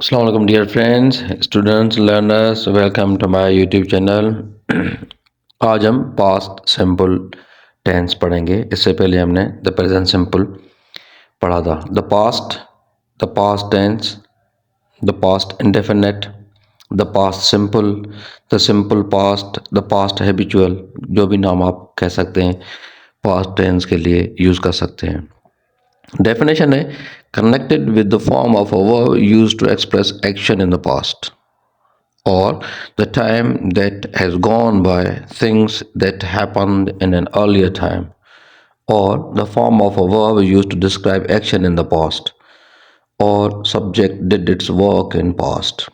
अस्सलाम वालेकुम dear friends, students, learners, welcome to my YouTube channel. आज हम पास्ट सिंपल टेंस पढ़ेंगे। इससे पहले हमने द प्रेजेंट सिंपल पढ़ा था। The past tense, the past indefinite, the past simple, the simple past, the past habitual, जो भी नाम आप कह सकते हैं पास्ट टेंस के लिए यूज़ कर सकते हैं। Definition है connected with the form of a verb used to express action in the past or the time that has gone by, things that happened in an earlier time, or the form of a verb used to describe action in the past, or subject did its work in past,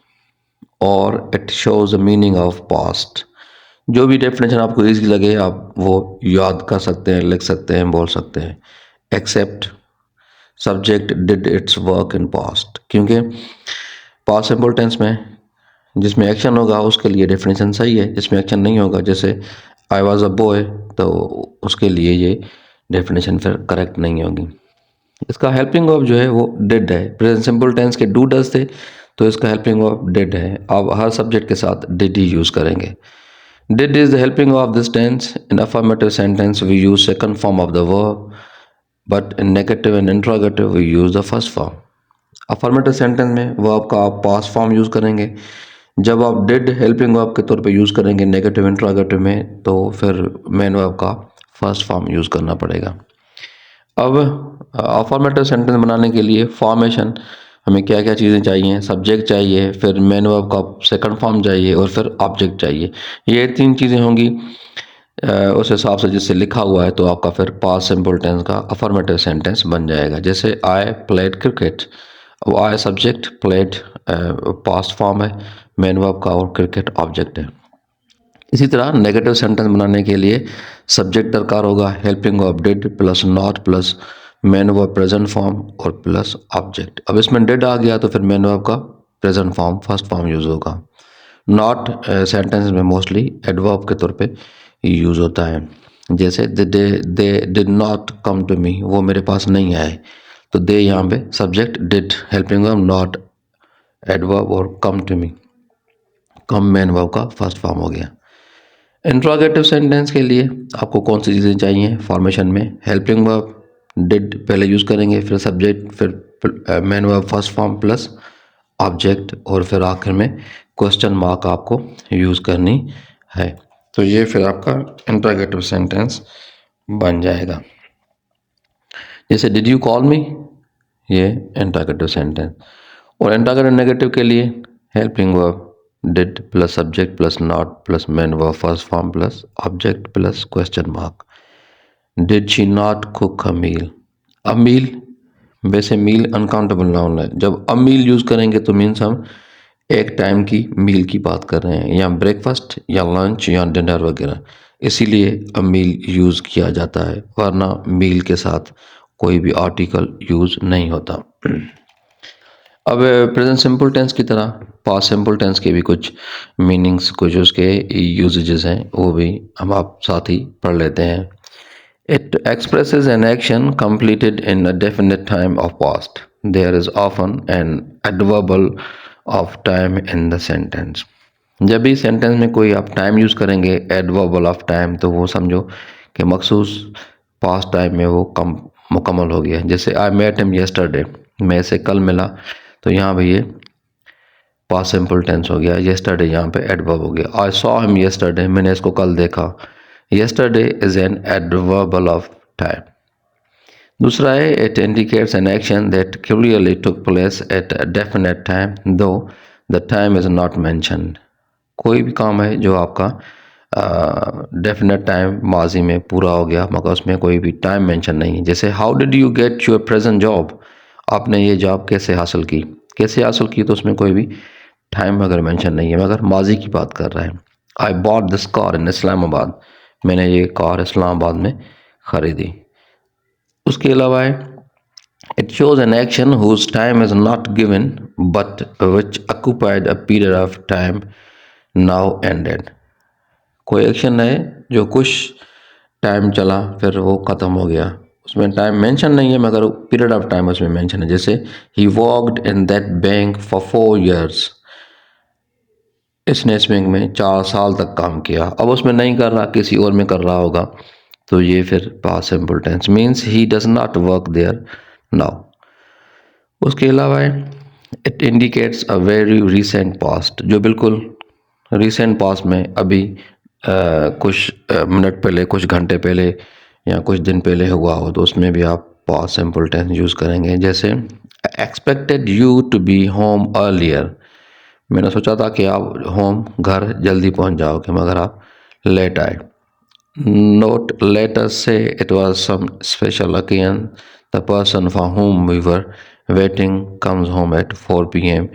or it shows the meaning of past। जो भी definition आपको easy लगे आप वो याद कर सकते हैं, लिख सकते हैं, बोल सकते हैं। Except subject did its work in past, क्योंकि पास्ट सिंपल टेंस में जिसमें एक्शन होगा उसके लिए डेफिनेशन सही है, जिसमें एक्शन नहीं होगा जैसे आई वॉज अ बॉय तो उसके लिए ये डेफिनेशन फिर करेक्ट नहीं होगी। इसका हेल्पिंग वर्ब जो है वो डिड है। प्रेजेंट सिंपल टेंस के डू डज थे तो इसका हेल्पिंग वर्ब डिड है। आप हर सब्जेक्ट के साथ डिड ही यूज़ करेंगे। Did is the helping of this tense. In affirmative sentence, we use second form of the verb, but in negative and interrogative, we use the first form. Affirmative sentence में verb का आप past form use करेंगे। जब आप did helping verb के तौर पे use करेंगे negative interrogative में तो फिर main verb का first form use करना पड़ेगा। अब अफर्मेटिव सेंटेंस बनाने के लिए फॉर्मेशन हमें क्या क्या चीज़ें चाहिए। सब्जेक्ट चाहिए, फिर मेन वर्ब का सेकंड फॉर्म चाहिए और फिर ऑब्जेक्ट चाहिए। ये तीन चीज़ें होंगी उस हिसाब से जिससे लिखा हुआ है तो आपका फिर पास्ट सिंपल टेंस का अफर्मेटिव सेंटेंस बन जाएगा। जैसे आई प्लेड क्रिकेट, वो I subject, played past form है, मेन वर्ब का, और क्रिकेट ऑब्जेक्ट है। इसी तरह नेगेटिव सेंटेंस बनाने के लिए सब्जेक्ट दरकार होगा, helping verb did plus not plus main verb present form और प्लस ऑब्जेक्ट। अब इसमें डिड आ गया तो फिर मेन वर्ब का present form first form use होगा। नॉट सेंटेंस में मोस्टली एडवर्ब के तौर पे यूज होता है। जैसे they did not come to me, वो मेरे पास नहीं आए, तो दे यहाँ पे subject, did helping verb, not adverb और come to me, come main verb का फर्स्ट फॉर्म हो गया। इंट्रोगेटिव सेंटेंस के लिए आपको कौन सी चीज़ें चाहिए फॉर्मेशन में? हेल्पिंग वर्ब डिड पहले यूज़ करेंगे, फिर सब्जेक्ट, फिर main verb first form plus object, और फिर आखिर में क्वेश्चन मार्क आपको यूज़ करनी है। तो ये फिर आपका इंट्रोगेटिव सेंटेंस बन जाएगा। जैसे डिड यू कॉल मी, ये इंट्रोगेटिव सेंटेंस। और इंट्रोगेटिव नेगेटिव के लिए helping verb did plus subject plus not plus main verb first form plus object plus question mark. Did she not cook a meal, a meal वैसे meal uncountable noun है। जब अ मील use करेंगे तो means हम एक time की मील की बात कर रहे हैं, या ब्रेकफास्ट या लंच या डिनर वगैरह, इसीलिए अ मील यूज़ किया जाता है, वरना मील के साथ कोई भी आर्टिकल यूज़ नहीं होता। अब प्रेजेंट सिंपल टेंस की तरह पास्ट सिंपल टेंस के भी कुछ मीनिंग्स, कुछ उसके यूजेजेस हैं, वो भी हम आप साथ ही पढ़ लेते हैं। It expresses an action completed in a definite time of past. There is often an adverbial of time in the sentence. जब भी सेंटेंस में कोई आप टाइम यूज़ करेंगे, एडवर्बल ऑफ टाइम, तो वो समझो कि मखसूस पास्ट टाइम में वो कम मुकम्मल हो गया। जैसे आई मेट हिम यस्टरडे, मैं इसे कल मिला, तो यहाँ भी ये पास्ट सिंपल टेंस हो गया। यस्टरडे यहाँ पे एडवर्ब हो गया। आई सॉ हिम यस्टरडे, मैंने इसको कल देखा। Yesterday is an adverbial of time. दूसरा है it indicates an action that clearly took place at a definite time though the time is not mentioned. कोई भी काम है जो आपका डेफिनेट टाइम माजी में पूरा हो गया मगर उसमें कोई भी टाइम मेंशन नहीं है। जैसे how did you get your present job, आपने ये जॉब कैसे हासिल की, कैसे हासिल की, तो उसमें कोई भी टाइम अगर मेंशन नहीं है मगर माजी की बात कर रहा है। I bought this car in Islamabad, मैंने ये कार इस्लामाबाद में ख़रीदी। उसके अलावा है it shows an action whose time is not given but which occupied a period of time now ended. कोई एक्शन है जो कुछ टाइम चला फिर वो ख़त्म हो गया, उसमें टाइम मेंशन नहीं है मगर पीरियड ऑफ टाइम उसमें मेंशन है। जैसे he worked in that bank for 4 years, इसने इस बैंक में 4 साल तक काम किया। अब उसमें नहीं कर रहा, किसी और में कर रहा होगा, तो ये फिर past simple tense means he does not work there now. उसके अलावा it indicates a very recent past, जो बिल्कुल रिसेंट पास्ट में अभी कुछ मिनट पहले, कुछ घंटे पहले या कुछ दिन पहले हुआ हो, तो उसमें भी आप पास्ट सिंपल टेंस यूज़ करेंगे। जैसे expected you to be home earlier, मैंने सोचा था कि आप होम घर जल्दी पहुंच जाओगे मगर आप लेट आए। Note, let us say it was some special occasion. The person for whom we were waiting comes home at 4 p.m.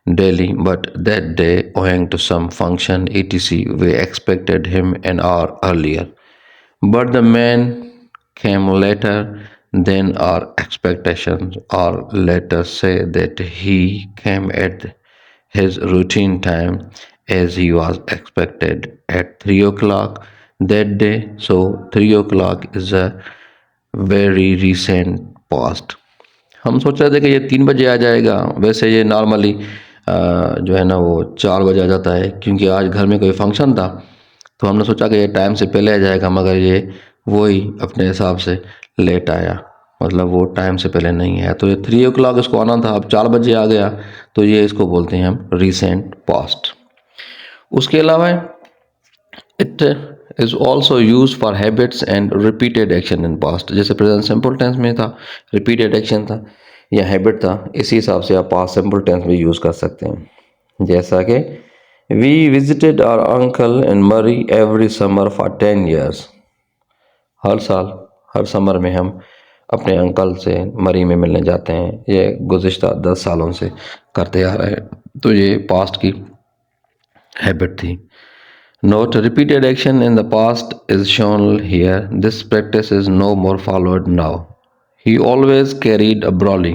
daily, but that day, owing to some function etc., we expected him an hour earlier. But the man came later than our expectations, or let us say that he came at his routine time as he was expected at 3 o'clock that day. So 3 o'clock is a very recent past. हम सोच रहे थे कि ये 3 बजे आ जाएगा, वैसे ये नॉर्मली जो है ना वो 4 बजे आ जाता है, क्योंकि आज घर में कोई फंक्शन था तो हमने सोचा कि ये टाइम से पहले आ जाएगा, मगर ये वही अपने हिसाब से लेट आया, मतलब वो टाइम से पहले नहीं आया। तो ये 3 o'clock इसको आना था, अब 4 बजे आ गया, तो ये इसको बोलते हैं हम रिसेंट पास्ट। उसके अलावा it is also use for habits and repeated action in past. जैसे प्रेजेंट सिंपल टेंस में था, रिपीटेड एक्शन था या हैबिट था, इसी हिसाब से आप पास्ट सिंपल टेंस में यूज़ कर सकते हैं। जैसा कि वी विजिटेड आवर अंकल इन मरी एवरी समर फॉर 10 years। हर साल, हर समर में हम अपने अंकल से मरी में मिलने जाते हैं, ये गुज़िश्ता 10 सालों से करते आ रहे हैं, तो ये पास्ट की हैबिट थी। Note, repeated action in the past is shown here. This practice is no more followed now. He always carried a brolly.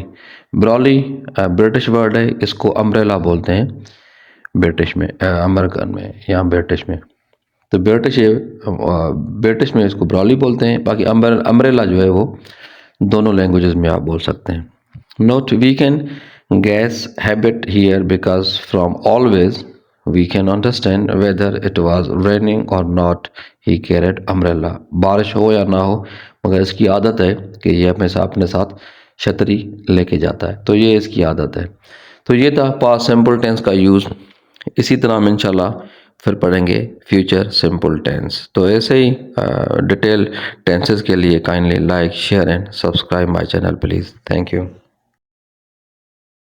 Brolly British word है, इसको अम्ब्रेला बोलते हैं ब्रिटिश में, अमेरिकन में या ब्रिटिश में। तो ब्रिटिश में इसको ब्रॉली बोलते हैं, बाकी अम्ब्रेला जो है वो दोनों लैंग्वेजेस में आप बोल सकते हैं। Note, we can guess habit here because from always we can understand whether it was raining or not he carried umbrella। बारिश हो या ना हो मगर इसकी आदत है कि ये हमेशा अपने साथ छतरी लेके जाता है, तो ये इसकी आदत है। तो ये था पास्ट सिंपल टेंस का यूज़। इसी तरह हम इंशाल्लाह फिर पढ़ेंगे फ्यूचर सिंपल टेंस। तो ऐसे ही डिटेल टेंसेस के लिए kindly like share and subscribe my channel please. Thank you.